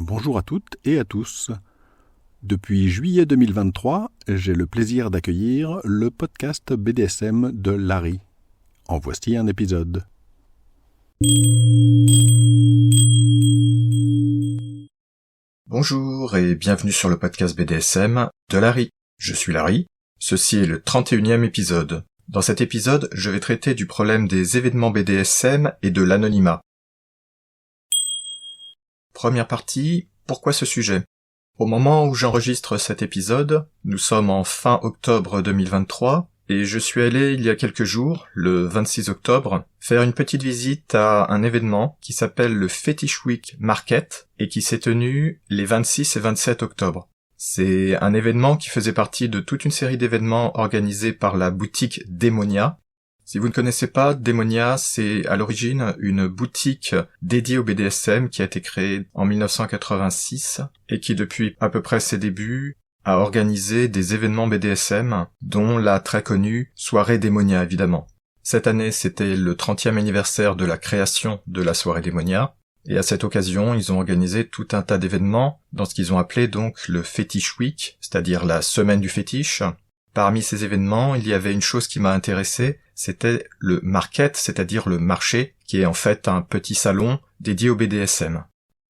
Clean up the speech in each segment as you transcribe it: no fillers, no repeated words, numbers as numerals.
Bonjour à toutes et à tous. Depuis juillet 2023, j'ai le plaisir d'accueillir le podcast BDSM de Larry. En voici un épisode. Bonjour et bienvenue sur le podcast BDSM de Larry. Je suis Larry, ceci est le 31e épisode. Dans cet épisode, je vais traiter du problème des événements BDSM et de l'anonymat. Première partie, pourquoi ce sujet ? Au moment où j'enregistre cet épisode, nous sommes en fin octobre 2023, et je suis allé il y a quelques jours, le 26 octobre, faire une petite visite à un événement qui s'appelle le Fetish Week Market, et qui s'est tenu les 26 et 27 octobre. C'est un événement qui faisait partie de toute une série d'événements organisés par la boutique Demonia. Si vous ne connaissez pas, Demonia, c'est à l'origine une boutique dédiée au BDSM qui a été créée en 1986 et qui depuis à peu près ses débuts a organisé des événements BDSM, dont la très connue soirée Demonia évidemment. Cette année, c'était le 30e anniversaire de la création de la soirée Demonia, et à cette occasion, ils ont organisé tout un tas d'événements dans ce qu'ils ont appelé donc le Fetish Week, c'est-à-dire la semaine du fétiche. Parmi ces événements, il y avait une chose qui m'a intéressé, c'était le market, c'est-à-dire le marché, qui est en fait un petit salon dédié au BDSM.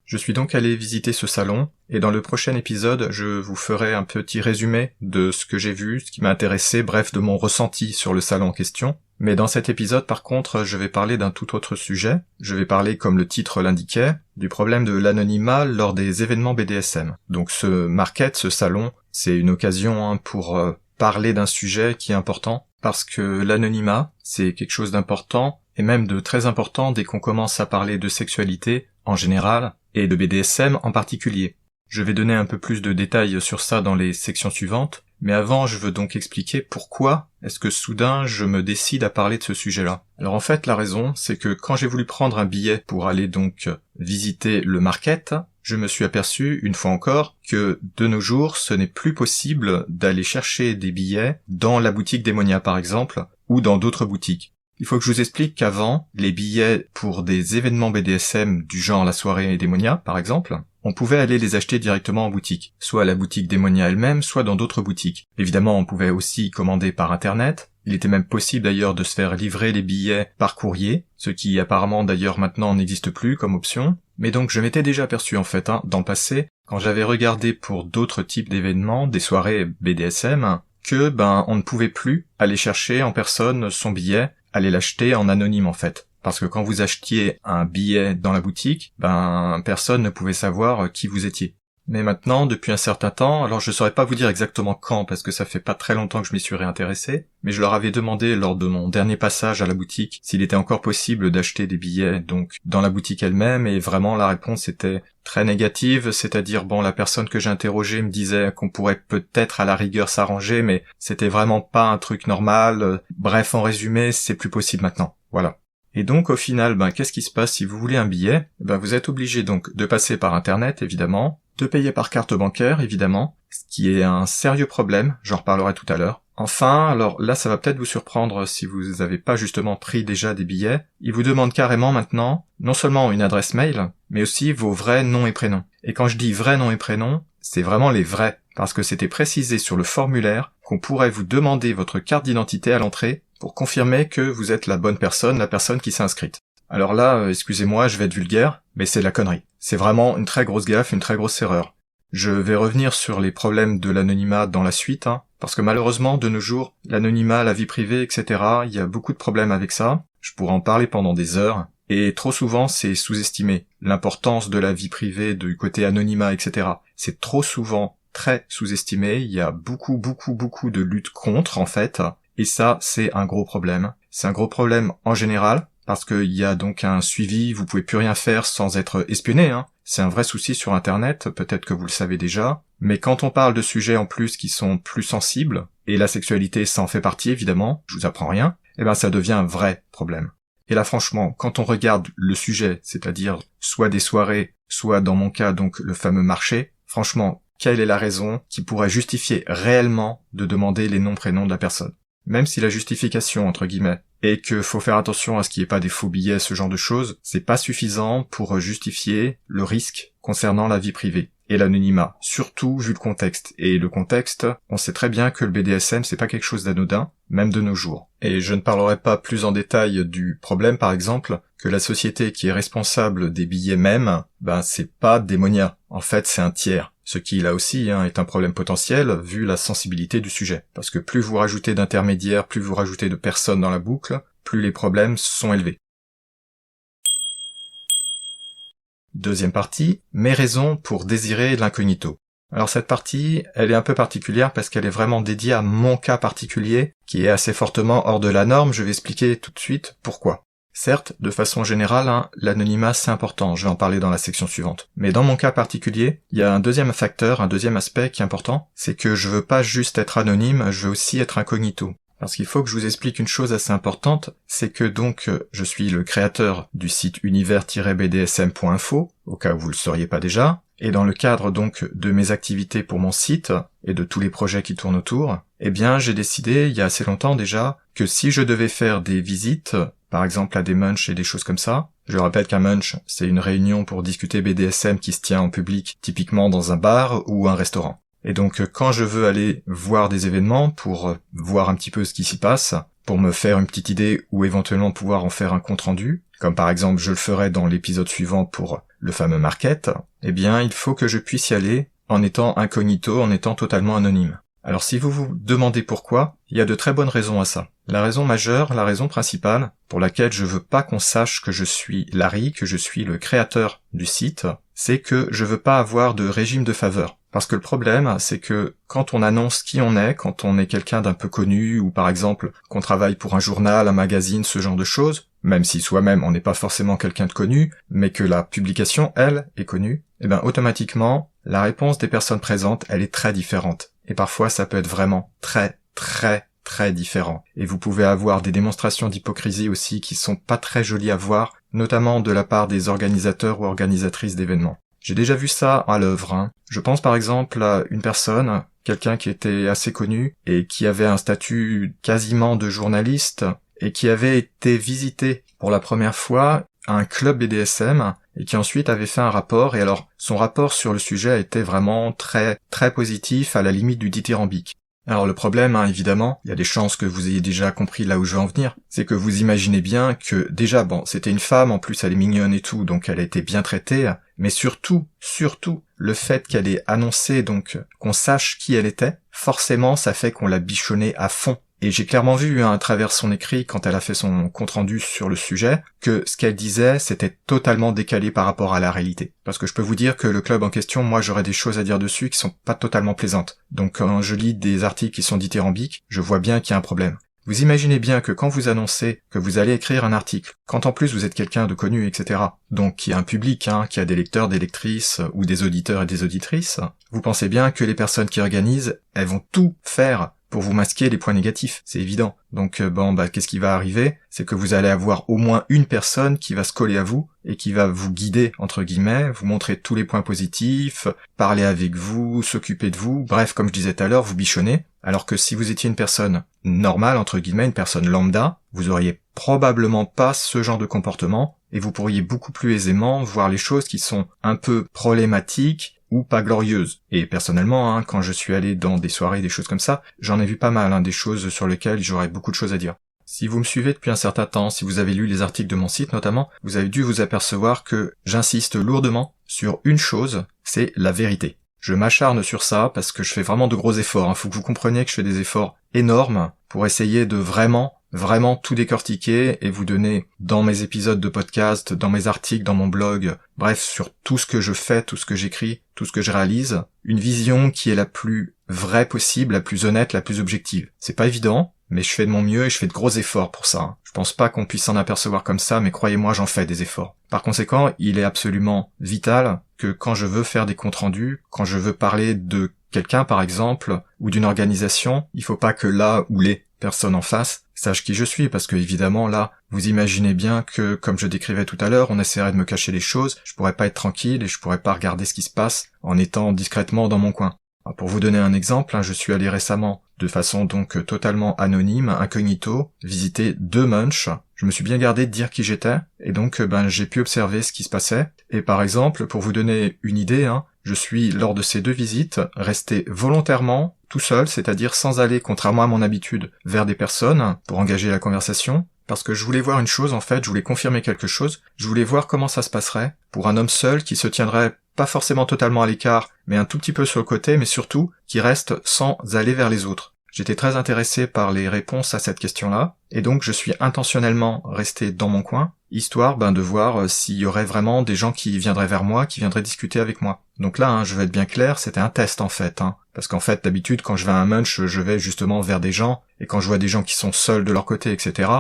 Je suis donc allé visiter ce salon, et dans le prochain épisode, je vous ferai un petit résumé de ce que j'ai vu, ce qui m'a intéressé, bref, de mon ressenti sur le salon en question. Mais dans cet épisode, par contre, je vais parler d'un tout autre sujet. Je vais parler, comme le titre l'indiquait, du problème de l'anonymat lors des événements BDSM. Donc ce market, ce salon, c'est une occasion pour parler d'un sujet qui est important, parce que l'anonymat, c'est quelque chose d'important, et même de très important dès qu'on commence à parler de sexualité en général, et de BDSM en particulier. Je vais donner un peu plus de détails sur ça dans les sections suivantes, mais avant je veux donc expliquer pourquoi est-ce que soudain je me décide à parler de ce sujet-là. Alors en fait la raison, c'est que quand j'ai voulu prendre un billet pour aller donc visiter le market, je me suis aperçu, une fois encore, que de nos jours, ce n'est plus possible d'aller chercher des billets dans la boutique Demonia par exemple, ou dans d'autres boutiques. Il faut que je vous explique qu'avant, les billets pour des événements BDSM du genre la soirée Demonia par exemple, on pouvait aller les acheter directement en boutique, soit à la boutique Demonia elle-même, soit dans d'autres boutiques. Évidemment, on pouvait aussi commander par internet. Il était même possible d'ailleurs de se faire livrer les billets par courrier, ce qui apparemment d'ailleurs maintenant n'existe plus comme option. Mais donc je m'étais déjà aperçu en fait, dans le passé, quand j'avais regardé pour d'autres types d'événements, des soirées BDSM, que on ne pouvait plus aller chercher en personne son billet, aller l'acheter en anonyme en fait. Parce que quand vous achetiez un billet dans la boutique, personne ne pouvait savoir qui vous étiez. Mais maintenant, depuis un certain temps, alors je saurais pas vous dire exactement quand, parce que ça fait pas très longtemps que je m'y suis réintéressé, mais je leur avais demandé lors de mon dernier passage à la boutique s'il était encore possible d'acheter des billets donc dans la boutique elle-même, et vraiment la réponse était très négative, c'est-à-dire la personne que j'ai interrogée me disait qu'on pourrait peut-être à la rigueur s'arranger, mais c'était vraiment pas un truc normal. Bref, en résumé, c'est plus possible maintenant. Voilà. Et donc au final, qu'est-ce qui se passe si vous voulez un billet ? Vous êtes obligé donc de passer par internet évidemment, de payer par carte bancaire évidemment, ce qui est un sérieux problème, j'en reparlerai tout à l'heure. Enfin, alors là ça va peut-être vous surprendre si vous n'avez pas justement pris déjà des billets, ils vous demandent carrément maintenant, non seulement une adresse mail, mais aussi vos vrais noms et prénoms. Et quand je dis vrais noms et prénoms, c'est vraiment les vrais, parce que c'était précisé sur le formulaire qu'on pourrait vous demander votre carte d'identité à l'entrée pour confirmer que vous êtes la bonne personne, la personne qui s'est inscrite. Alors là, excusez-moi, je vais être vulgaire, mais c'est la connerie. C'est vraiment une très grosse gaffe, une très grosse erreur. Je vais revenir sur les problèmes de l'anonymat dans la suite, parce que malheureusement, de nos jours, l'anonymat, la vie privée, etc., il y a beaucoup de problèmes avec ça. Je pourrais en parler pendant des heures, et trop souvent, c'est sous-estimé. L'importance de la vie privée, du côté anonymat, etc., c'est trop souvent très sous-estimé. Il y a beaucoup de luttes contre, en fait, et ça, c'est un gros problème. C'est un gros problème en général, parce qu'il y a donc un suivi, vous pouvez plus rien faire sans être espionné, C'est un vrai souci sur Internet, peut-être que vous le savez déjà. Mais quand on parle de sujets en plus qui sont plus sensibles, et la sexualité ça en fait partie évidemment, je vous apprends rien, ça devient un vrai problème. Et là franchement, quand on regarde le sujet, c'est-à-dire soit des soirées, soit dans mon cas donc le fameux marché, franchement, quelle est la raison qui pourrait justifier réellement de demander les noms prénoms de la personne ? Même si la justification, entre guillemets, est que faut faire attention à ce qu'il n'y ait pas des faux billets, ce genre de choses, c'est pas suffisant pour justifier le risque concernant la vie privée et l'anonymat, surtout vu le contexte. Et le contexte, on sait très bien que le BDSM, c'est pas quelque chose d'anodin, même de nos jours. Et je ne parlerai pas plus en détail du problème, par exemple, que la société qui est responsable des billets même, c'est pas Démonia. En fait, c'est un tiers. Ce qui, là aussi, est un problème potentiel, vu la sensibilité du sujet. Parce que plus vous rajoutez d'intermédiaires, plus vous rajoutez de personnes dans la boucle, plus les problèmes sont élevés. Deuxième partie, mes raisons pour désirer l'incognito. Alors cette partie, elle est un peu particulière parce qu'elle est vraiment dédiée à mon cas particulier, qui est assez fortement hors de la norme. Je vais expliquer tout de suite pourquoi. Certes, de façon générale, l'anonymat c'est important, je vais en parler dans la section suivante. Mais dans mon cas particulier, il y a un deuxième facteur, un deuxième aspect qui est important, c'est que je veux pas juste être anonyme, je veux aussi être incognito. Parce qu'il faut que je vous explique une chose assez importante, c'est que donc je suis le créateur du site univers-bdsm.info, au cas où vous le sauriez pas déjà, et dans le cadre donc de mes activités pour mon site et de tous les projets qui tournent autour, j'ai décidé il y a assez longtemps déjà que si je devais faire des visites, par exemple à des munchs et des choses comme ça, je répète qu'un munch c'est une réunion pour discuter BDSM qui se tient en public, typiquement dans un bar ou un restaurant. Et donc quand je veux aller voir des événements pour voir un petit peu ce qui s'y passe, pour me faire une petite idée ou éventuellement pouvoir en faire un compte rendu, comme par exemple je le ferai dans l'épisode suivant pour le fameux market, il faut que je puisse y aller en étant incognito, en étant totalement anonyme. Alors si vous vous demandez pourquoi, il y a de très bonnes raisons à ça. La raison majeure, la raison principale, pour laquelle je veux pas qu'on sache que je suis Larry, que je suis le créateur du site, c'est que je veux pas avoir de régime de faveur. Parce que le problème, c'est que quand on annonce qui on est, quand on est quelqu'un d'un peu connu, ou par exemple qu'on travaille pour un journal, un magazine, ce genre de choses, même si soi-même on n'est pas forcément quelqu'un de connu, mais que la publication, elle, est connue, automatiquement, la réponse des personnes présentes, elle est très différente. Et parfois, ça peut être vraiment très différent. Et vous pouvez avoir des démonstrations d'hypocrisie aussi qui sont pas très jolies à voir, notamment de la part des organisateurs ou organisatrices d'événements. J'ai déjà vu ça à l'œuvre. Je pense par exemple à une personne, quelqu'un qui était assez connu et qui avait un statut quasiment de journaliste et qui avait été visité pour la première fois à un club BDSM et qui ensuite avait fait un rapport. Et alors, son rapport sur le sujet était vraiment très positif, à la limite du dithyrambique. Alors le problème, évidemment, il y a des chances que vous ayez déjà compris là où je veux en venir, c'est que vous imaginez bien que déjà, c'était une femme, en plus elle est mignonne et tout, donc elle a été bien traitée, mais surtout, le fait qu'elle ait annoncé donc qu'on sache qui elle était, forcément ça fait qu'on l'a bichonnée à fond. Et j'ai clairement vu à travers son écrit, quand elle a fait son compte-rendu sur le sujet, que ce qu'elle disait, c'était totalement décalé par rapport à la réalité. Parce que je peux vous dire que le club en question, moi j'aurais des choses à dire dessus qui sont pas totalement plaisantes. Donc quand je lis des articles qui sont dithyrambiques, je vois bien qu'il y a un problème. Vous imaginez bien que quand vous annoncez que vous allez écrire un article, quand en plus vous êtes quelqu'un de connu, etc., donc qui a un public, qui a des lecteurs, des lectrices, ou des auditeurs et des auditrices, vous pensez bien que les personnes qui organisent, elles vont tout faire pour vous masquer les points négatifs, c'est évident. Donc qu'est-ce qui va arriver? C'est que vous allez avoir au moins une personne qui va se coller à vous et qui va vous guider, entre guillemets, vous montrer tous les points positifs, parler avec vous, s'occuper de vous, bref, comme je disais tout à l'heure, vous bichonner. Alors que si vous étiez une personne normale, entre guillemets, une personne lambda, vous auriez probablement pas ce genre de comportement et vous pourriez beaucoup plus aisément voir les choses qui sont un peu problématiques ou pas glorieuse. Et personnellement, quand je suis allé dans des soirées, des choses comme ça, j'en ai vu pas mal, des choses sur lesquelles j'aurais beaucoup de choses à dire. Si vous me suivez depuis un certain temps, si vous avez lu les articles de mon site notamment, vous avez dû vous apercevoir que j'insiste lourdement sur une chose, c'est la vérité. Je m'acharne sur ça parce que je fais vraiment de gros efforts. Faut que vous compreniez que je fais des efforts énormes pour essayer de vraiment tout décortiquer et vous donner dans mes épisodes de podcast, dans mes articles, dans mon blog, bref, sur tout ce que je fais, tout ce que j'écris, tout ce que je réalise, une vision qui est la plus vraie possible, la plus honnête, la plus objective. C'est pas évident, mais je fais de mon mieux et je fais de gros efforts pour ça. Je pense pas qu'on puisse s'en apercevoir comme ça, mais croyez-moi, j'en fais des efforts. Par conséquent, il est absolument vital que quand je veux faire des comptes rendus, quand je veux parler de quelqu'un par exemple, ou d'une organisation, il faut pas que là où les personnes en face sachent qui je suis, parce que évidemment là, vous imaginez bien que, comme je décrivais tout à l'heure, on essaierait de me cacher les choses, je pourrais pas être tranquille et je pourrais pas regarder ce qui se passe en étant discrètement dans mon coin. Alors, pour vous donner un exemple, je suis allé récemment, de façon donc totalement anonyme, incognito, visiter 2 munchs. je me suis bien gardé de dire qui j'étais, et donc j'ai pu observer ce qui se passait. Et par exemple, pour vous donner une idée, je suis, lors de ces 2 visites, resté volontairement tout seul, c'est-à-dire sans aller, contrairement à mon habitude, vers des personnes pour engager la conversation, parce que je voulais voir une chose en fait, je voulais confirmer quelque chose, je voulais voir comment ça se passerait pour un homme seul qui se tiendrait pas forcément totalement à l'écart, mais un tout petit peu sur le côté, mais surtout qui reste sans aller vers les autres. J'étais très intéressé par les réponses à cette question-là, et donc je suis intentionnellement resté dans mon coin, histoire de voir s'il y aurait vraiment des gens qui viendraient vers moi, qui viendraient discuter avec moi. Donc là, je vais être bien clair, c'était un test en fait, parce qu'en fait, d'habitude, quand je vais à un munch, je vais justement vers des gens, et quand je vois des gens qui sont seuls de leur côté, etc.,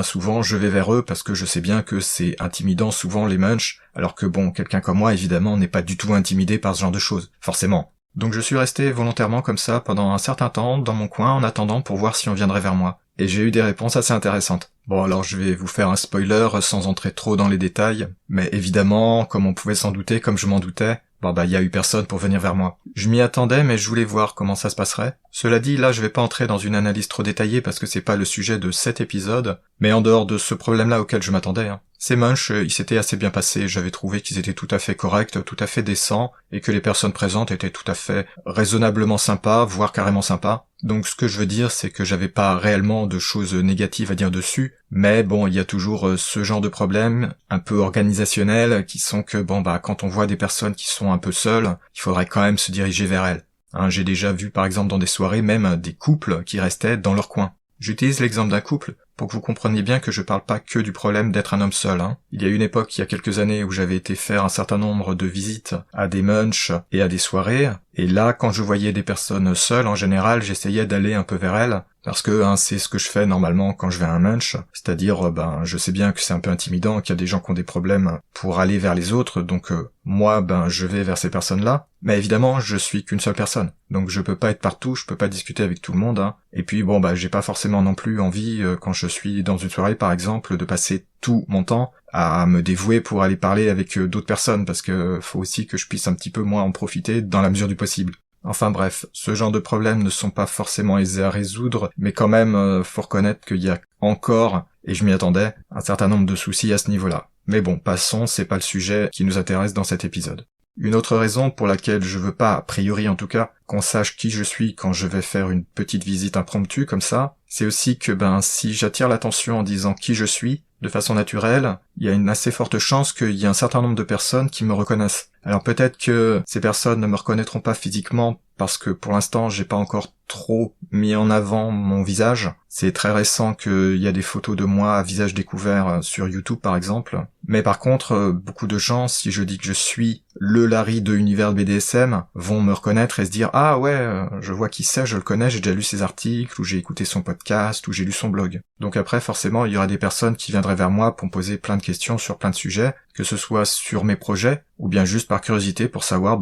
souvent je vais vers eux parce que je sais bien que c'est intimidant souvent les munchs, alors que quelqu'un comme moi, évidemment, n'est pas du tout intimidé par ce genre de choses, forcément. Donc je suis resté volontairement comme ça pendant un certain temps dans mon coin en attendant pour voir si on viendrait vers moi. Et j'ai eu des réponses assez intéressantes. Bon, alors je vais vous faire un spoiler sans entrer trop dans les détails, mais évidemment, comme on pouvait s'en douter, comme je m'en doutais, il y a eu personne pour venir vers moi. Je m'y attendais, mais je voulais voir comment ça se passerait. Cela dit, là, je vais pas entrer dans une analyse trop détaillée parce que c'est pas le sujet de cet épisode, mais en dehors de ce problème-là auquel je m'attendais, ces munchs, ils s'étaient assez bien passés, j'avais trouvé qu'ils étaient tout à fait corrects, tout à fait décents, et que les personnes présentes étaient tout à fait raisonnablement sympas, voire carrément sympas. Donc ce que je veux dire, c'est que j'avais pas réellement de choses négatives à dire dessus, mais il y a toujours ce genre de problèmes un peu organisationnels qui sont que quand on voit des personnes qui sont un peu seules, il faudrait quand même se diriger vers elles. J'ai déjà vu par exemple dans des soirées même des couples qui restaient dans leur coin. J'utilise l'exemple d'un couple pour que vous compreniez bien que je parle pas que du problème d'être un homme seul. Il y a une époque, il y a quelques années, où j'avais été faire un certain nombre de visites à des munchs et à des soirées, et là, quand je voyais des personnes seules, en général, j'essayais d'aller un peu vers elles, parce que c'est ce que je fais normalement quand je vais à un munch, c'est-à-dire, je sais bien que c'est un peu intimidant, qu'il y a des gens qui ont des problèmes pour aller vers les autres, donc moi, je vais vers ces personnes-là, mais évidemment, je suis qu'une seule personne, donc je peux pas être partout, je peux pas discuter avec tout le monde, et puis j'ai pas forcément non plus envie, quand je suis dans une soirée par exemple, de passer tout mon temps à me dévouer pour aller parler avec d'autres personnes, parce que faut aussi que je puisse un petit peu moins en profiter dans la mesure du possible. Enfin bref, ce genre de problèmes ne sont pas forcément aisés à résoudre, mais quand même, faut reconnaître qu'il y a encore, et je m'y attendais, un certain nombre de soucis à ce niveau-là. Mais passons, c'est pas le sujet qui nous intéresse dans cet épisode. Une autre raison pour laquelle je veux pas, a priori en tout cas, qu'on sache qui je suis quand je vais faire une petite visite impromptue comme ça, c'est aussi que si j'attire l'attention en disant qui je suis, de façon naturelle, il y a une assez forte chance qu'il y ait un certain nombre de personnes qui me reconnaissent. Alors peut-être que ces personnes ne me reconnaîtront pas physiquement parce que pour l'instant j'ai pas encore trop mis en avant mon visage. C'est très récent qu'il y a des photos de moi à visage découvert sur YouTube par exemple. Mais par contre, beaucoup de gens, si je dis que je suis le Larry de Univers BDSM, vont me reconnaître et se dire « Ah ouais, je vois qui c'est, je le connais, j'ai déjà lu ses articles, ou j'ai écouté son podcast, ou j'ai lu son blog. » Donc après, forcément, il y aura des personnes qui viendraient vers moi pour me poser plein de questions sur plein de sujets, que ce soit sur mes projets, ou bien juste par curiosité pour savoir,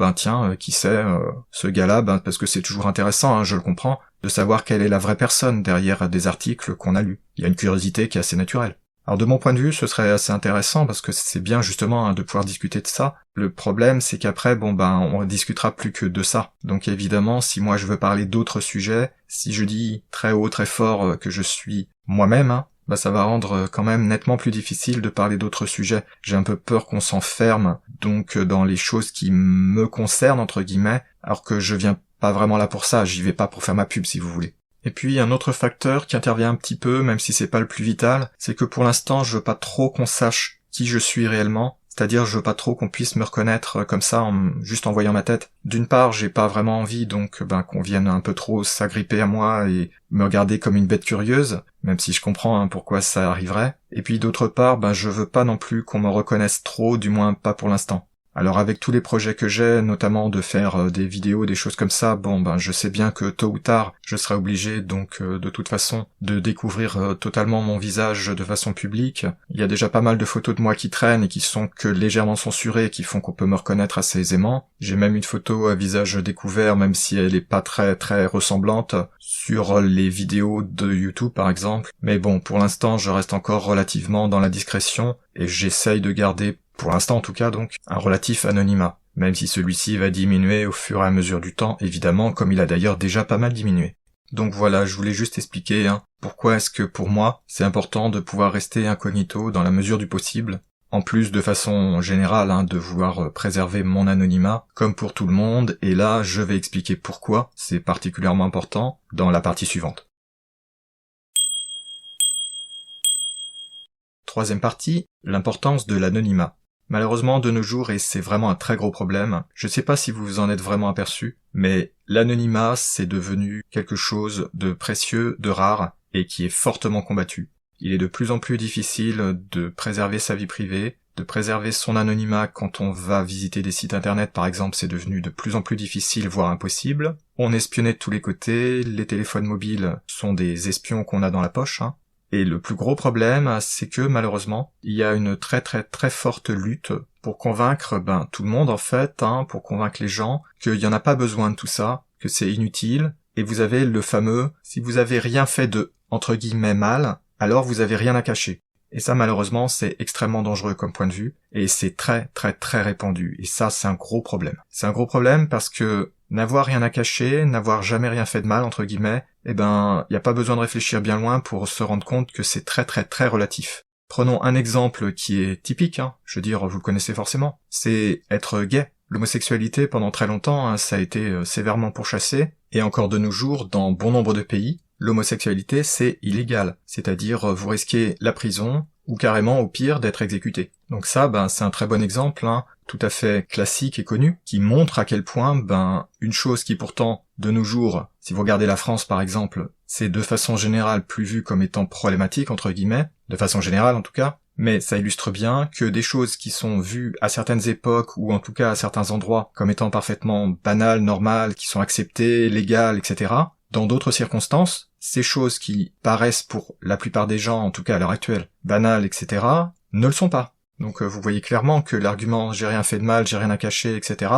qui c'est ce gars-là, parce que c'est toujours intéressant, je le comprends, de savoir quelle est la vraie personne derrière des articles qu'on a lus. Il y a une curiosité qui est assez naturelle. Alors de mon point de vue, ce serait assez intéressant parce que c'est bien justement de pouvoir discuter de ça. Le problème, c'est qu'après, on discutera plus que de ça. Donc évidemment, si moi je veux parler d'autres sujets, si je dis très haut, très fort que je suis moi-même, ça va rendre quand même nettement plus difficile de parler d'autres sujets. J'ai un peu peur qu'on s'enferme donc dans les choses qui me concernent entre guillemets, alors que je viens pas vraiment là pour ça, j'y vais pas pour faire ma pub si vous voulez. Et puis un autre facteur qui intervient un petit peu, même si c'est pas le plus vital, c'est que pour l'instant je veux pas trop qu'on sache qui je suis réellement, c'est-à-dire je veux pas trop qu'on puisse me reconnaître comme ça juste en voyant ma tête. D'une part j'ai pas vraiment envie donc qu'on vienne un peu trop s'agripper à moi et me regarder comme une bête curieuse, même si je comprends pourquoi ça arriverait. Et puis d'autre part je veux pas non plus qu'on me reconnaisse trop, du moins pas pour l'instant. Alors avec tous les projets que j'ai, notamment de faire des vidéos, des choses comme ça, je sais bien que tôt ou tard, je serai obligé donc de toute façon de découvrir totalement mon visage de façon publique. Il y a déjà pas mal de photos de moi qui traînent et qui sont que légèrement censurées, qui font qu'on peut me reconnaître assez aisément. J'ai même une photo à visage découvert, même si elle est pas très très ressemblante, sur les vidéos de YouTube par exemple. Mais pour l'instant, je reste encore relativement dans la discrétion et j'essaye de garder, pour l'instant en tout cas donc, un relatif anonymat, même si celui-ci va diminuer au fur et à mesure du temps, évidemment, comme il a d'ailleurs déjà pas mal diminué. Donc voilà, je voulais juste expliquer pourquoi est-ce que pour moi, c'est important de pouvoir rester incognito dans la mesure du possible, en plus de façon générale de vouloir préserver mon anonymat, comme pour tout le monde, et là je vais expliquer pourquoi c'est particulièrement important dans la partie suivante. Troisième partie, l'importance de l'anonymat. Malheureusement, de nos jours, et c'est vraiment un très gros problème, je sais pas si vous vous en êtes vraiment aperçu, mais l'anonymat, c'est devenu quelque chose de précieux, de rare, et qui est fortement combattu. Il est de plus en plus difficile de préserver sa vie privée, de préserver son anonymat quand on va visiter des sites internet par exemple, c'est devenu de plus en plus difficile, voire impossible. On est espionné de tous les côtés, les téléphones mobiles sont des espions qu'on a dans la poche, Et le plus gros problème, c'est que malheureusement, il y a une très très très forte lutte pour convaincre tout le monde en fait, pour convaincre les gens qu'il n'y en a pas besoin de tout ça, que c'est inutile, et vous avez le fameux « si vous avez rien fait de, entre guillemets, mal », alors vous avez rien à cacher. Et ça, malheureusement, c'est extrêmement dangereux comme point de vue, et c'est très, très, très répandu. Et ça, c'est un gros problème. C'est un gros problème parce que n'avoir rien à cacher, n'avoir jamais rien fait de mal, entre guillemets, y a pas besoin de réfléchir bien loin pour se rendre compte que c'est très, très, très relatif. Prenons un exemple qui est typique, je veux dire, vous le connaissez forcément, c'est être gay. L'homosexualité, pendant très longtemps, ça a été sévèrement pourchassé, et encore de nos jours, dans bon nombre de pays, l'homosexualité, c'est illégal, c'est-à-dire vous risquez la prison, ou carrément, au pire, d'être exécuté. Donc ça, c'est un très bon exemple, tout à fait classique et connu, qui montre à quel point, une chose qui pourtant, de nos jours, si vous regardez la France par exemple, c'est de façon générale plus vu comme étant problématique, entre guillemets, de façon générale en tout cas, mais ça illustre bien que des choses qui sont vues à certaines époques, ou en tout cas à certains endroits, comme étant parfaitement banales, normales, qui sont acceptées, légales, etc., dans d'autres circonstances, ces choses qui paraissent pour la plupart des gens, en tout cas à l'heure actuelle, banales, etc., ne le sont pas. Donc vous voyez clairement que l'argument « j'ai rien fait de mal, j'ai rien à cacher, etc. »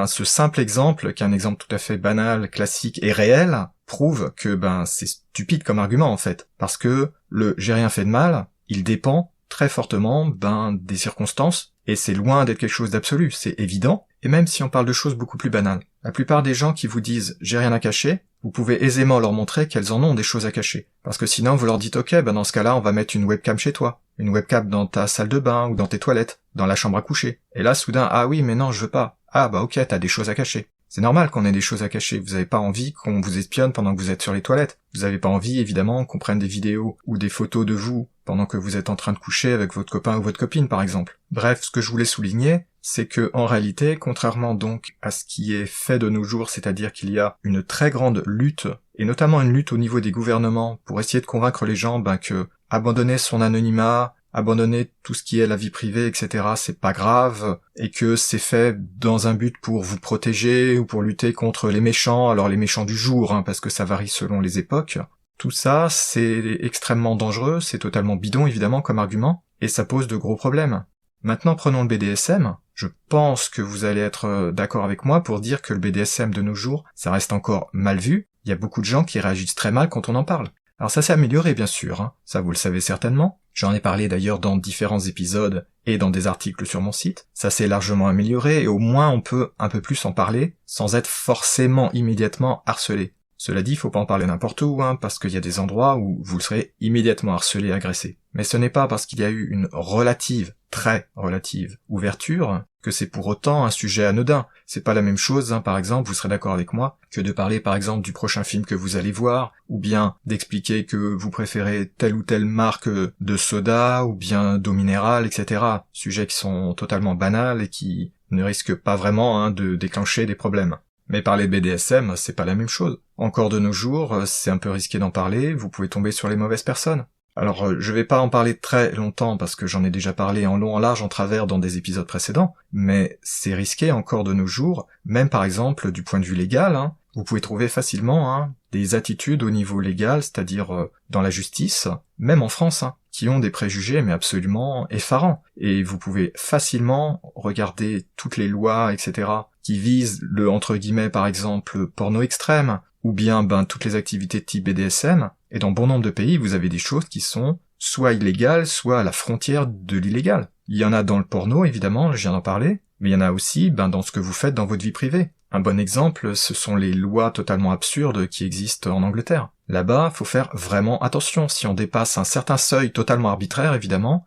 ce simple exemple, qui est un exemple tout à fait banal, classique et réel, prouve que c'est stupide comme argument en fait. Parce que le « j'ai rien fait de mal », il dépend très fortement des circonstances, et c'est loin d'être quelque chose d'absolu, c'est évident, et même si on parle de choses beaucoup plus banales. La plupart des gens qui vous disent « j'ai rien à cacher », vous pouvez aisément leur montrer qu'elles en ont des choses à cacher. Parce que sinon vous leur dites « ok, dans ce cas-là on va mettre une webcam chez toi, une webcam dans ta salle de bain ou dans tes toilettes, dans la chambre à coucher. » Et là soudain « ah oui mais non je veux pas. Ah ok t'as des choses à cacher. » C'est normal qu'on ait des choses à cacher, vous avez pas envie qu'on vous espionne pendant que vous êtes sur les toilettes. Vous avez pas envie, évidemment, qu'on prenne des vidéos ou des photos de vous pendant que vous êtes en train de coucher avec votre copain ou votre copine, par exemple. Bref, ce que je voulais souligner, c'est que, en réalité, contrairement donc à ce qui est fait de nos jours, c'est-à-dire qu'il y a une très grande lutte, et notamment une lutte au niveau des gouvernements, pour essayer de convaincre les gens, que abandonner son anonymat, abandonner tout ce qui est la vie privée, etc., c'est pas grave, et que c'est fait dans un but pour vous protéger ou pour lutter contre les méchants, alors les méchants du jour, parce que ça varie selon les époques. Tout ça, c'est extrêmement dangereux, c'est totalement bidon évidemment comme argument, et ça pose de gros problèmes. Maintenant prenons le BDSM, je pense que vous allez être d'accord avec moi pour dire que le BDSM de nos jours, ça reste encore mal vu, il y a beaucoup de gens qui réagissent très mal quand on en parle. Alors ça s'est amélioré bien sûr, ça vous le savez certainement, j'en ai parlé d'ailleurs dans différents épisodes et dans des articles sur mon site, ça s'est largement amélioré et au moins on peut un peu plus en parler sans être forcément immédiatement harcelé. Cela dit, il faut pas en parler n'importe où, parce qu'il y a des endroits où vous serez immédiatement harcelé et agressé. Mais ce n'est pas parce qu'il y a eu une très relative ouverture, que c'est pour autant un sujet anodin. C'est pas la même chose, par exemple, vous serez d'accord avec moi, que de parler par exemple du prochain film que vous allez voir, ou bien d'expliquer que vous préférez telle ou telle marque de soda, ou bien d'eau minérale, etc. Sujets qui sont totalement banals et qui ne risquent pas vraiment de déclencher des problèmes. Mais parler de BDSM, c'est pas la même chose. Encore de nos jours, c'est un peu risqué d'en parler, vous pouvez tomber sur les mauvaises personnes. Alors, je vais pas en parler très longtemps parce que j'en ai déjà parlé en long, en large, en travers dans des épisodes précédents, mais c'est risqué encore de nos jours, même par exemple du point de vue légal, vous pouvez trouver facilement des attitudes au niveau légal, c'est-à-dire dans la justice, même en France, qui ont des préjugés mais absolument effarants. Et vous pouvez facilement regarder toutes les lois, etc., qui visent le entre guillemets par exemple porno extrême, ou bien toutes les activités de type BDSM, et dans bon nombre de pays vous avez des choses qui sont soit illégales, soit à la frontière de l'illégal. Il y en a dans le porno évidemment, je viens d'en parler, mais il y en a aussi dans ce que vous faites dans votre vie privée. Un bon exemple, ce sont les lois totalement absurdes qui existent en Angleterre. Là-bas, faut faire vraiment attention. Si on dépasse un certain seuil totalement arbitraire, évidemment,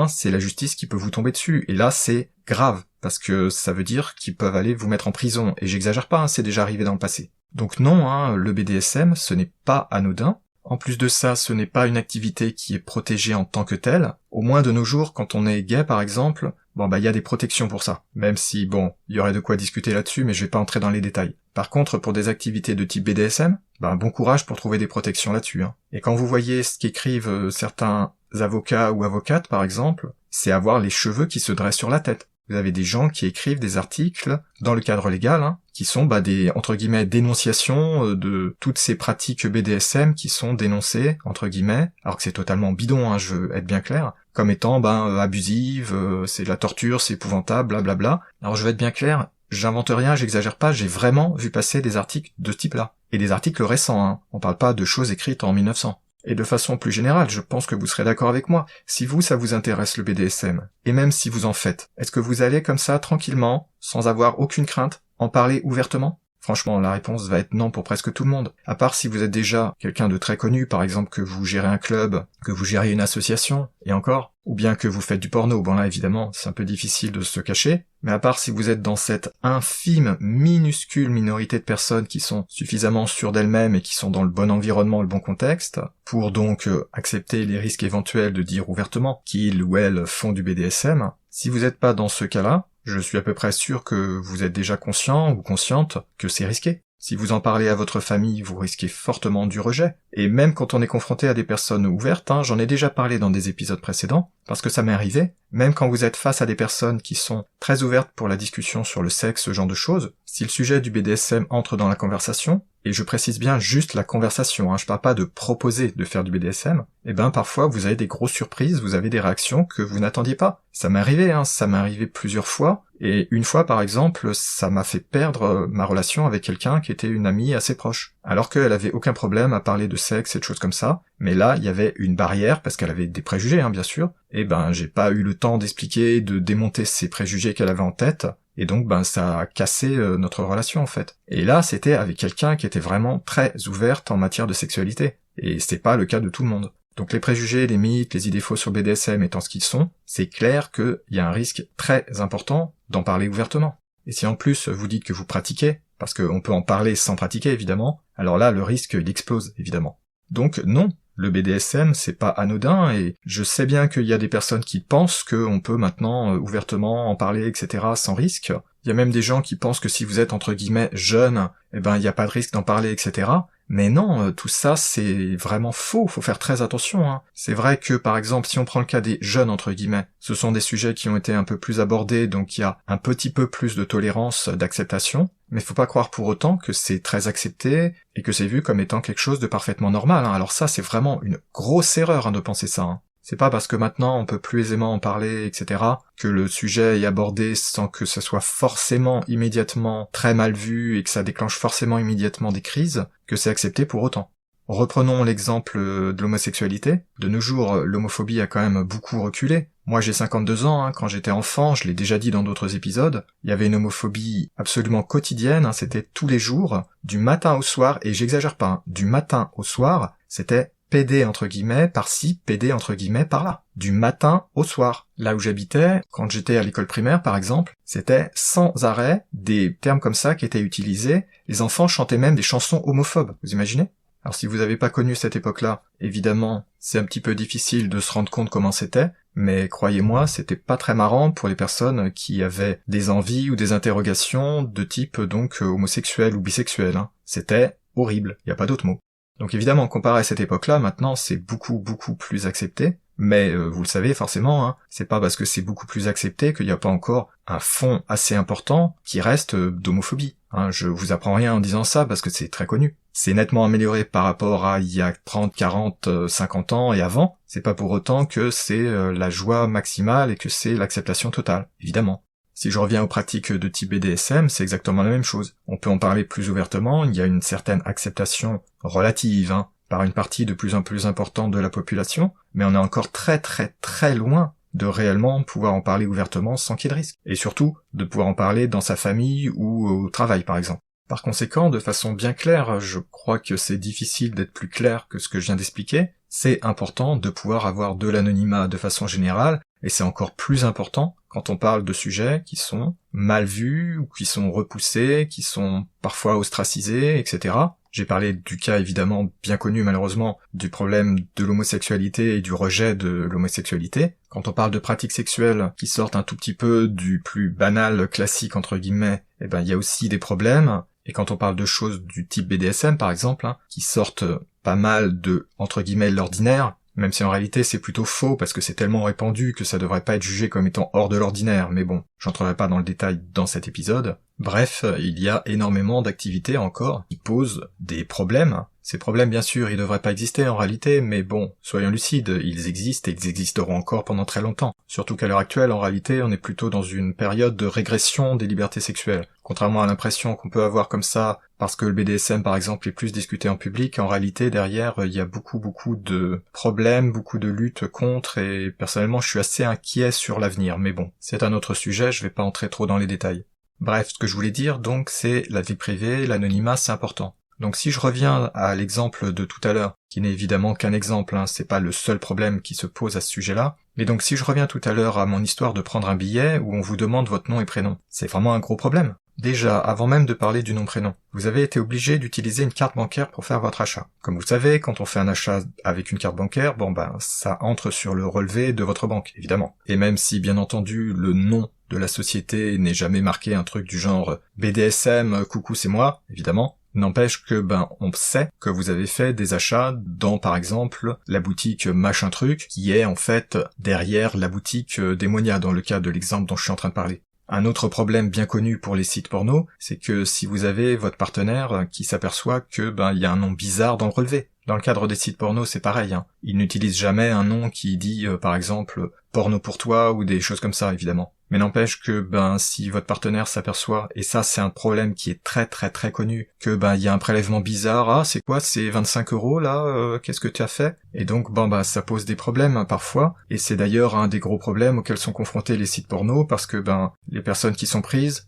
c'est la justice qui peut vous tomber dessus. Et là, c'est grave, parce que ça veut dire qu'ils peuvent aller vous mettre en prison. Et j'exagère pas, c'est déjà arrivé dans le passé. Donc non, le BDSM, ce n'est pas anodin. En plus de ça, ce n'est pas une activité qui est protégée en tant que telle. Au moins de nos jours, quand on est gay par exemple, il y a des protections pour ça. Même si, il y aurait de quoi discuter là-dessus, mais je vais pas entrer dans les détails. Par contre, pour des activités de type BDSM, bon courage pour trouver des protections là-dessus. Et quand vous voyez ce qu'écrivent certains avocats ou avocates par exemple, c'est avoir les cheveux qui se dressent sur la tête. Vous avez des gens qui écrivent des articles dans le cadre légal, qui sont des, entre guillemets, dénonciations de toutes ces pratiques BDSM qui sont dénoncées, entre guillemets, alors que c'est totalement bidon, je veux être bien clair, comme étant abusives, c'est de la torture, c'est épouvantable, blablabla. Alors je veux être bien clair, j'invente rien, j'exagère pas, j'ai vraiment vu passer des articles de ce type-là. Et des articles récents, on parle pas de choses écrites en 1900. Et de façon plus générale, je pense que vous serez d'accord avec moi, si ça vous intéresse le BDSM, et même si vous en faites, est-ce que vous allez comme ça, tranquillement, sans avoir aucune crainte, en parler ouvertement ? Franchement, la réponse va être non pour presque tout le monde. À part si vous êtes déjà quelqu'un de très connu, par exemple que vous gérez un club, que vous gérez une association, et encore, ou bien que vous faites du porno, là évidemment, c'est un peu difficile de se cacher, mais à part si vous êtes dans cette infime, minuscule minorité de personnes qui sont suffisamment sûres d'elles-mêmes et qui sont dans le bon environnement, le bon contexte, pour donc accepter les risques éventuels de dire ouvertement qu'ils ou elles font du BDSM, si vous n'êtes pas dans ce cas-là, je suis à peu près sûr que vous êtes déjà conscient ou consciente que c'est risqué. Si vous en parlez à votre famille, vous risquez fortement du rejet. Et même quand on est confronté à des personnes ouvertes, j'en ai déjà parlé dans des épisodes précédents, parce que ça m'est arrivé, même quand vous êtes face à des personnes qui sont très ouvertes pour la discussion sur le sexe, ce genre de choses, si le sujet du BDSM entre dans la conversation, et je précise bien juste la conversation, je parle pas de proposer de faire du BDSM, parfois vous avez des grosses surprises, vous avez des réactions que vous n'attendiez pas. Ça m'est arrivé, ça m'est arrivé plusieurs fois, et une fois par exemple, ça m'a fait perdre ma relation avec quelqu'un qui était une amie assez proche, alors qu'elle avait aucun problème à parler de sexe et de choses comme ça, mais là il y avait une barrière, parce qu'elle avait des préjugés bien sûr, et j'ai pas eu le temps d'expliquer, de démonter ces préjugés qu'elle avait en tête, et donc ça a cassé notre relation en fait. Et là c'était avec quelqu'un qui était vraiment très ouverte en matière de sexualité, et c'est pas le cas de tout le monde. Donc les préjugés, les mythes, les idées fausses sur BDSM étant ce qu'ils sont, c'est clair qu'il y a un risque très important d'en parler ouvertement. Et si en plus vous dites que vous pratiquez, parce qu'on peut en parler sans pratiquer évidemment, alors là le risque il explose évidemment. Donc non, le BDSM c'est pas anodin, et je sais bien qu'il y a des personnes qui pensent qu'on peut maintenant ouvertement en parler, etc. sans risque. Il y a même des gens qui pensent que si vous êtes entre guillemets jeune, il n'y a pas de risque d'en parler, etc. Mais non, tout ça c'est vraiment faux, faut faire très attention. C'est vrai que par exemple si on prend le cas des jeunes entre guillemets, ce sont des sujets qui ont été un peu plus abordés, donc il y a un petit peu plus de tolérance, d'acceptation, mais faut pas croire pour autant que c'est très accepté et que c'est vu comme étant quelque chose de parfaitement normal. Alors ça c'est vraiment une grosse erreur de penser ça. C'est pas parce que maintenant on peut plus aisément en parler, etc., que le sujet est abordé sans que ça soit forcément immédiatement très mal vu et que ça déclenche forcément immédiatement des crises, que c'est accepté pour autant. Reprenons l'exemple de l'homosexualité. De nos jours, l'homophobie a quand même beaucoup reculé. Moi j'ai 52 ans, quand j'étais enfant, je l'ai déjà dit dans d'autres épisodes, il y avait une homophobie absolument quotidienne, c'était tous les jours, du matin au soir, et j'exagère pas, du matin au soir, c'était PD entre guillemets par-ci, PD entre guillemets par-là. Du matin au soir. Là où j'habitais, quand j'étais à l'école primaire par exemple, c'était sans arrêt des termes comme ça qui étaient utilisés. Les enfants chantaient même des chansons homophobes, vous imaginez ? Alors si vous n'avez pas connu cette époque-là, évidemment, c'est un petit peu difficile de se rendre compte comment c'était, mais croyez-moi, c'était pas très marrant pour les personnes qui avaient des envies ou des interrogations de type donc homosexuel ou bisexuel. C'était horrible, y a pas d'autre mot. Donc évidemment, comparé à cette époque-là, maintenant c'est beaucoup plus accepté, mais vous le savez forcément, c'est pas parce que c'est beaucoup plus accepté qu'il n'y a pas encore un fond assez important qui reste d'homophobie. Je vous apprends rien en disant ça parce que c'est très connu. C'est nettement amélioré par rapport à il y a 30, 40, 50 ans et avant, c'est pas pour autant que c'est la joie maximale et que c'est l'acceptation totale, évidemment. Si je reviens aux pratiques de type BDSM, c'est exactement la même chose. On peut en parler plus ouvertement, il y a une certaine acceptation relative, par une partie de plus en plus importante de la population, mais on est encore très loin de réellement pouvoir en parler ouvertement sans qu'il y ait de risque. Et surtout, de pouvoir en parler dans sa famille ou au travail par exemple. Par conséquent, de façon bien claire, je crois que c'est difficile d'être plus clair que ce que je viens d'expliquer, c'est important de pouvoir avoir de l'anonymat de façon générale, et c'est encore plus important quand on parle de sujets qui sont mal vus, ou qui sont repoussés, qui sont parfois ostracisés, etc. J'ai parlé du cas évidemment bien connu malheureusement du problème de l'homosexualité et du rejet de l'homosexualité. Quand on parle de pratiques sexuelles qui sortent un tout petit peu du plus banal classique entre guillemets, il y a aussi des problèmes. Et quand on parle de choses du type BDSM par exemple, qui sortent pas mal de entre guillemets l'ordinaire, même si en réalité c'est plutôt faux parce que c'est tellement répandu que ça devrait pas être jugé comme étant hors de l'ordinaire, mais bon, j'entrerai pas dans le détail dans cet épisode. Bref, il y a énormément d'activités encore qui posent des problèmes. Ces problèmes, bien sûr, ils devraient pas exister en réalité, mais bon, soyons lucides, ils existent et ils existeront encore pendant très longtemps. Surtout qu'à l'heure actuelle, en réalité, on est plutôt dans une période de régression des libertés sexuelles. Contrairement à l'impression qu'on peut avoir comme ça, parce que le BDSM, par exemple, est plus discuté en public, en réalité, derrière, il y a beaucoup de problèmes, beaucoup de luttes contre, et personnellement, je suis assez inquiet sur l'avenir, mais bon, c'est un autre sujet, je vais pas entrer trop dans les détails. Bref, ce que je voulais dire, donc, c'est la vie privée, l'anonymat, c'est important. Donc si je reviens à l'exemple de tout à l'heure, qui n'est évidemment qu'un exemple, c'est pas le seul problème qui se pose à ce sujet-là, mais donc si je reviens tout à l'heure à mon histoire de prendre un billet où on vous demande votre nom et prénom, c'est vraiment un gros problème. Déjà, avant même de parler du nom-prénom, vous avez été obligé d'utiliser une carte bancaire pour faire votre achat. Comme vous savez, quand on fait un achat avec une carte bancaire, ça entre sur le relevé de votre banque, évidemment. Et même si, bien entendu, le nom de la société n'est jamais marqué un truc du genre BDSM, coucou c'est moi, évidemment, n'empêche que on sait que vous avez fait des achats dans par exemple la boutique machin truc qui est en fait derrière la boutique Démonia dans le cas de l'exemple dont je suis en train de parler. Un autre problème bien connu pour les sites porno, c'est que si vous avez votre partenaire qui s'aperçoit que il y a un nom bizarre dans le relevé. Dans le cadre des sites porno, c'est pareil, Ils n'utilisent jamais un nom qui dit par exemple porno pour toi ou des choses comme ça évidemment. Mais n'empêche que si votre partenaire s'aperçoit, et ça c'est un problème qui est très très très connu, que il y a un prélèvement bizarre, c'est quoi, c'est 25 € là, qu'est-ce que tu as fait? Et donc ça pose des problèmes parfois, et c'est d'ailleurs un des gros problèmes auxquels sont confrontés les sites porno, parce que les personnes qui sont prises,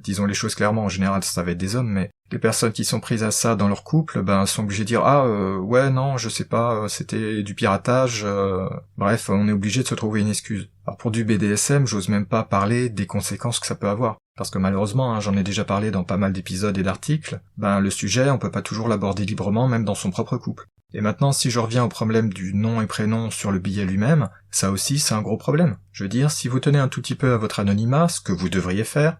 disons les choses clairement, en général ça va être des hommes, mais les personnes qui sont prises à ça dans leur couple, sont obligées de dire ouais non je sais pas, c'était du piratage, bref on est obligé de se trouver une excuse. Alors pour du BDSM, j'ose même pas parler des conséquences que ça peut avoir, parce que malheureusement, j'en ai déjà parlé dans pas mal d'épisodes et d'articles, le sujet on peut pas toujours l'aborder librement même dans son propre couple. Et maintenant, si je reviens au problème du nom et prénom sur le billet lui-même, ça aussi c'est un gros problème. Je veux dire, si vous tenez un tout petit peu à votre anonymat, ce que vous devriez faire,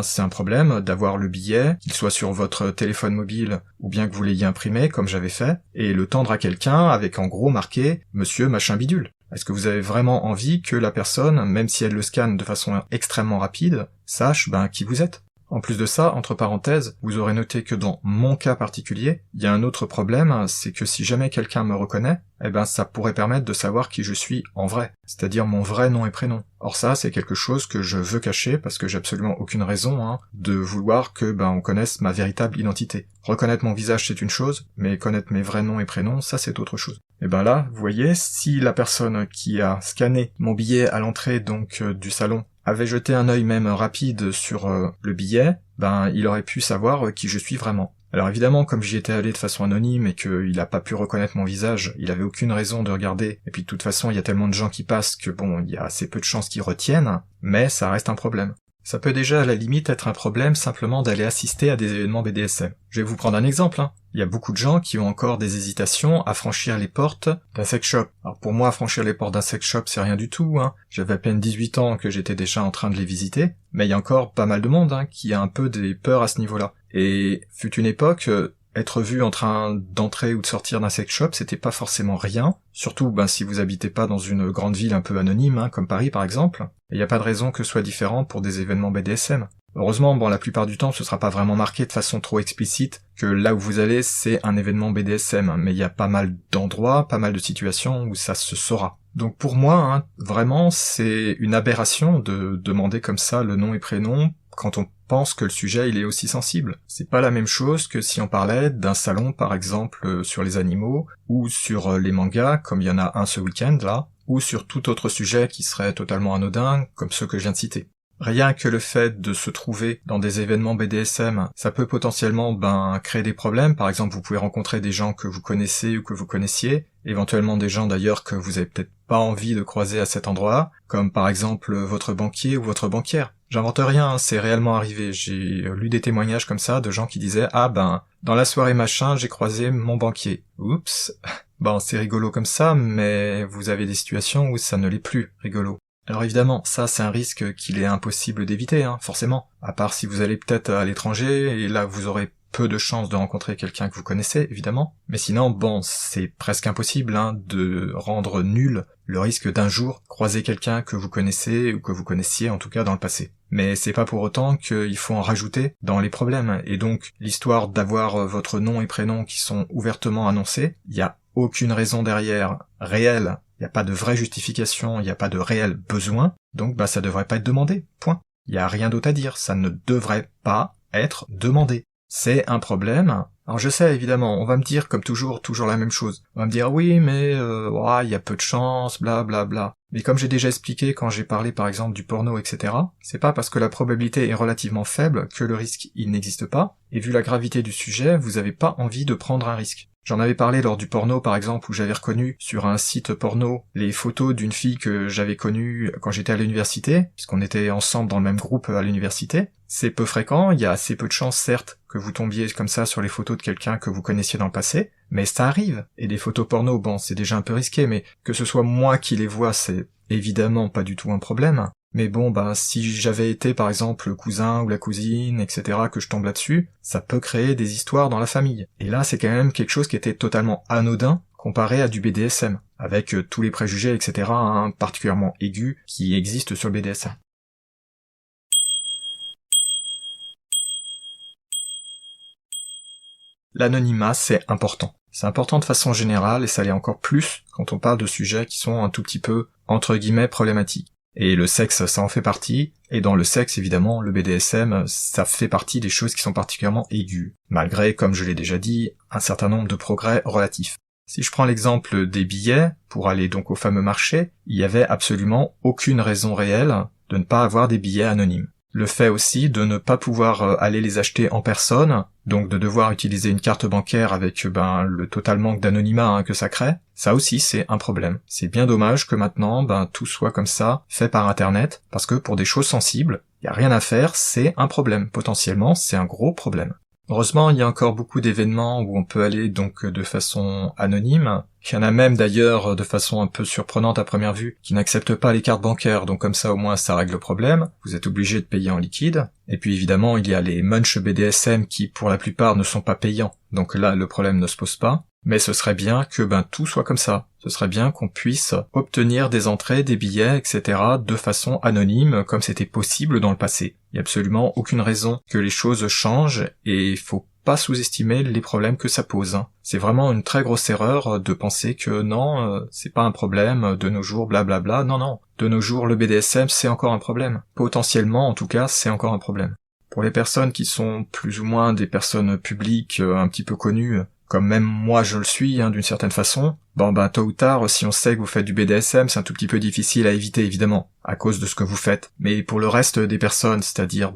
c'est un problème d'avoir le billet, qu'il soit sur votre téléphone mobile, ou bien que vous l'ayez imprimé, comme j'avais fait, et le tendre à quelqu'un avec en gros marqué « Monsieur machin bidule ». Est-ce que vous avez vraiment envie que la personne, même si elle le scanne de façon extrêmement rapide, sache qui vous êtes ? En plus de ça, entre parenthèses, vous aurez noté que dans mon cas particulier, il y a un autre problème, c'est que si jamais quelqu'un me reconnaît, ça pourrait permettre de savoir qui je suis en vrai, c'est-à-dire mon vrai nom et prénom. Or ça, c'est quelque chose que je veux cacher parce que j'ai absolument aucune raison de vouloir que on connaisse ma véritable identité. Reconnaître mon visage, c'est une chose, mais connaître mes vrais noms et prénoms, ça c'est autre chose. Et là, vous voyez, si la personne qui a scanné mon billet à l'entrée du salon avait jeté un œil même rapide sur le billet, il aurait pu savoir qui je suis vraiment. Alors évidemment, comme j'y étais allé de façon anonyme et qu'il a pas pu reconnaître mon visage, il avait aucune raison de regarder, et puis de toute façon il y a tellement de gens qui passent que il y a assez peu de chances qu'ils retiennent, mais ça reste un problème. Ça peut déjà à la limite être un problème simplement d'aller assister à des événements BDSM. Je vais vous prendre un exemple. Il y a beaucoup de gens qui ont encore des hésitations à franchir les portes d'un sex shop. Alors pour moi, franchir les portes d'un sex shop, c'est rien du tout. J'avais à peine 18 ans que j'étais déjà en train de les visiter, mais il y a encore pas mal de monde qui a un peu des peurs à ce niveau-là. Et fut une époque, être vu en train d'entrer ou de sortir d'un sex shop, c'était pas forcément rien, surtout si vous habitez pas dans une grande ville un peu anonyme, comme Paris par exemple, et y a pas de raison que ce soit différent pour des événements BDSM. Heureusement, la plupart du temps, ce sera pas vraiment marqué de façon trop explicite que là où vous allez, c'est un événement BDSM, mais il y a pas mal d'endroits, pas mal de situations où ça se saura. Donc pour moi, vraiment, c'est une aberration de demander comme ça le nom et prénom quand on pense que le sujet il est aussi sensible. C'est pas la même chose que si on parlait d'un salon par exemple sur les animaux ou sur les mangas, comme il y en a un ce week-end là, ou sur tout autre sujet qui serait totalement anodin, comme ceux que je viens de citer. Rien que le fait de se trouver dans des événements BDSM, ça peut potentiellement créer des problèmes. Par exemple, vous pouvez rencontrer des gens que vous connaissez ou que vous connaissiez, éventuellement des gens d'ailleurs que vous avez peut-être pas envie de croiser à cet endroit, comme par exemple votre banquier ou votre banquière. J'invente rien, hein, c'est réellement arrivé. J'ai lu des témoignages comme ça de gens qui disaient « Ah dans la soirée machin, j'ai croisé mon banquier. » Oups. C'est rigolo comme ça, mais vous avez des situations où ça ne l'est plus rigolo. Alors évidemment, ça c'est un risque qu'il est impossible d'éviter, forcément. À part si vous allez peut-être à l'étranger, et là vous aurez peu de chances de rencontrer quelqu'un que vous connaissez, évidemment. Mais sinon, c'est presque impossible de rendre nul le risque d'un jour croiser quelqu'un que vous connaissez, ou que vous connaissiez en tout cas dans le passé. Mais c'est pas pour autant qu'il faut en rajouter dans les problèmes, et donc l'histoire d'avoir votre nom et prénom qui sont ouvertement annoncés, il y a aucune raison derrière réelle. Il n'y a pas de vraie justification, il n'y a pas de réel besoin, donc ça devrait pas être demandé, point. Il n'y a rien d'autre à dire, ça ne devrait pas être demandé. C'est un problème. Alors je sais, évidemment, on va me dire comme toujours la même chose. On va me dire oui, mais il y a peu de chance, bla bla bla. Mais comme j'ai déjà expliqué quand j'ai parlé par exemple du porno, etc., c'est pas parce que la probabilité est relativement faible que le risque il n'existe pas, et vu la gravité du sujet, vous avez pas envie de prendre un risque. J'en avais parlé lors du porno par exemple où j'avais reconnu sur un site porno les photos d'une fille que j'avais connue quand j'étais à l'université, puisqu'on était ensemble dans le même groupe à l'université. C'est peu fréquent, il y a assez peu de chances certes que vous tombiez comme ça sur les photos de quelqu'un que vous connaissiez dans le passé, mais ça arrive. Et des photos porno, c'est déjà un peu risqué, mais que ce soit moi qui les vois, c'est évidemment pas du tout un problème. Mais si j'avais été par exemple le cousin ou la cousine, etc., que je tombe là-dessus, ça peut créer des histoires dans la famille. Et là, c'est quand même quelque chose qui était totalement anodin comparé à du BDSM, avec tous les préjugés, etc., particulièrement aigus, qui existent sur le BDSM. L'anonymat, c'est important. C'est important de façon générale, et ça l'est encore plus quand on parle de sujets qui sont un tout petit peu, entre guillemets, problématiques. Et le sexe, ça en fait partie, et dans le sexe, évidemment, le BDSM, ça fait partie des choses qui sont particulièrement aiguës, malgré, comme je l'ai déjà dit, un certain nombre de progrès relatifs. Si je prends l'exemple des billets, pour aller donc au fameux marché, il y avait absolument aucune raison réelle de ne pas avoir des billets anonymes. Le fait aussi de ne pas pouvoir aller les acheter en personne, donc de devoir utiliser une carte bancaire avec le total manque d'anonymat que ça crée, ça aussi c'est un problème. C'est bien dommage que maintenant tout soit comme ça, fait par internet, parce que pour des choses sensibles, il y a rien à faire, c'est un problème. Potentiellement, c'est un gros problème. Heureusement, il y a encore beaucoup d'événements où on peut aller donc de façon anonyme. Il y en a même d'ailleurs de façon un peu surprenante à première vue qui n'acceptent pas les cartes bancaires, donc comme ça au moins ça règle le problème. Vous êtes obligé de payer en liquide. Et puis évidemment, il y a les munch BDSM qui pour la plupart ne sont pas payants, donc là le problème ne se pose pas. Mais ce serait bien que tout soit comme ça. Ce serait bien qu'on puisse obtenir des entrées, des billets, etc. de façon anonyme, comme c'était possible dans le passé. Il n'y a absolument aucune raison que les choses changent, et il faut pas sous-estimer les problèmes que ça pose. C'est vraiment une très grosse erreur de penser que non, c'est pas un problème, de nos jours, blablabla. Non. De nos jours, le BDSM, c'est encore un problème. Potentiellement, en tout cas, c'est encore un problème. Pour les personnes qui sont plus ou moins des personnes publiques un petit peu connues, comme même moi je le suis d'une certaine façon, tôt ou tard, si on sait que vous faites du BDSM, c'est un tout petit peu difficile à éviter évidemment, à cause de ce que vous faites. Mais pour le reste des personnes, c'est-à-dire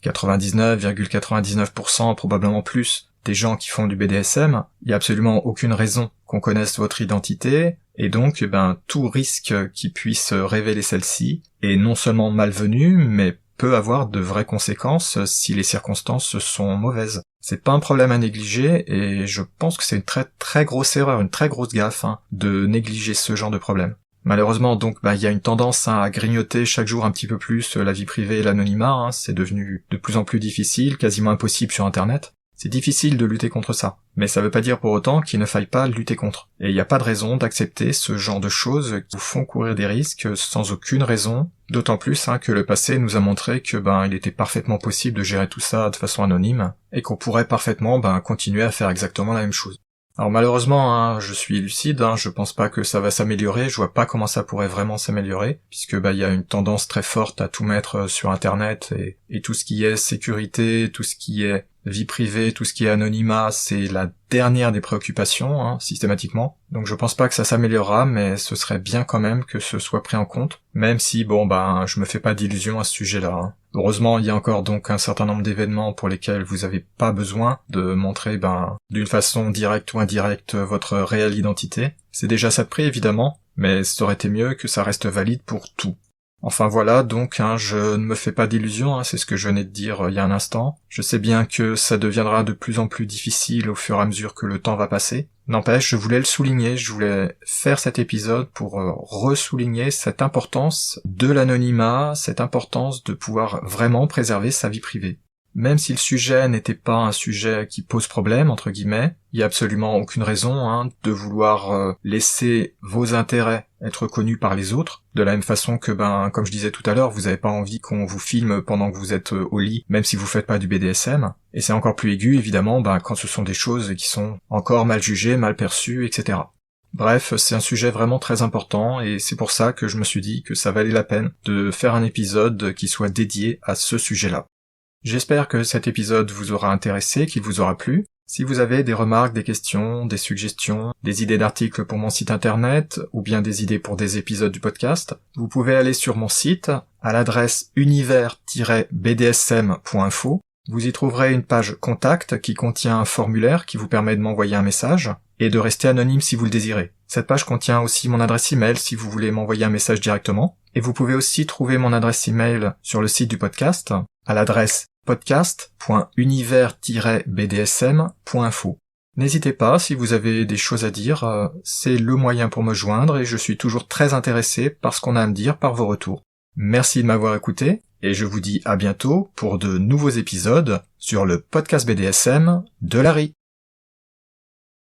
99,99%, probablement plus, des gens qui font du BDSM, il y a absolument aucune raison qu'on connaisse votre identité, et donc tout risque qui puisse révéler celle-ci est non seulement malvenu, mais peut avoir de vraies conséquences si les circonstances sont mauvaises. C'est pas un problème à négliger, et je pense que c'est une très très grosse erreur, une très grosse gaffe de négliger ce genre de problème. Malheureusement donc il y a une tendance à grignoter chaque jour un petit peu plus la vie privée et l'anonymat, c'est devenu de plus en plus difficile, quasiment impossible sur internet. C'est difficile de lutter contre ça, mais ça veut pas dire pour autant qu'il ne faille pas lutter contre. Et il n'y a pas de raison d'accepter ce genre de choses qui vous font courir des risques sans aucune raison, d'autant plus que le passé nous a montré que il était parfaitement possible de gérer tout ça de façon anonyme, et qu'on pourrait parfaitement continuer à faire exactement la même chose. Alors malheureusement, je suis lucide, je pense pas que ça va s'améliorer, je vois pas comment ça pourrait vraiment s'améliorer, puisque il y a une tendance très forte à tout mettre sur internet, et tout ce qui est sécurité, tout ce qui est vie privée, tout ce qui est anonymat, c'est la dernière des préoccupations, systématiquement. Donc je pense pas que ça s'améliorera, mais ce serait bien quand même que ce soit pris en compte, même si je me fais pas d'illusions à ce sujet-là. Heureusement, il y a encore donc un certain nombre d'événements pour lesquels vous avez pas besoin de montrer d'une façon directe ou indirecte votre réelle identité. C'est déjà ça de prix évidemment, mais ça aurait été mieux que ça reste valide pour tout. Enfin voilà, donc je ne me fais pas d'illusions, c'est ce que je venais de dire il y a un instant. Je sais bien que ça deviendra de plus en plus difficile au fur et à mesure que le temps va passer. N'empêche, je voulais le souligner, je voulais faire cet épisode pour ressouligner cette importance de l'anonymat, cette importance de pouvoir vraiment préserver sa vie privée. Même si le sujet n'était pas un sujet qui pose problème, entre guillemets, il y a absolument aucune raison de vouloir laisser vos intérêts être connus par les autres, de la même façon que, comme je disais tout à l'heure, vous n'avez pas envie qu'on vous filme pendant que vous êtes au lit, même si vous faites pas du BDSM, et c'est encore plus aigu, évidemment, quand ce sont des choses qui sont encore mal jugées, mal perçues, etc. Bref, c'est un sujet vraiment très important, et c'est pour ça que je me suis dit que ça valait la peine de faire un épisode qui soit dédié à ce sujet-là. J'espère que cet épisode vous aura intéressé, qu'il vous aura plu. Si vous avez des remarques, des questions, des suggestions, des idées d'articles pour mon site internet, ou bien des idées pour des épisodes du podcast, vous pouvez aller sur mon site, à l'adresse univers-bdsm.info. Vous y trouverez une page contact qui contient un formulaire qui vous permet de m'envoyer un message, et de rester anonyme si vous le désirez. Cette page contient aussi mon adresse email si vous voulez m'envoyer un message directement, et vous pouvez aussi trouver mon adresse email sur le site du podcast, à l'adresse podcast.univers-bdsm.info. N'hésitez pas, si vous avez des choses à dire, c'est le moyen pour me joindre et je suis toujours très intéressé par ce qu'on a à me dire par vos retours. Merci de m'avoir écouté et je vous dis à bientôt pour de nouveaux épisodes sur le podcast BDSM de Larry.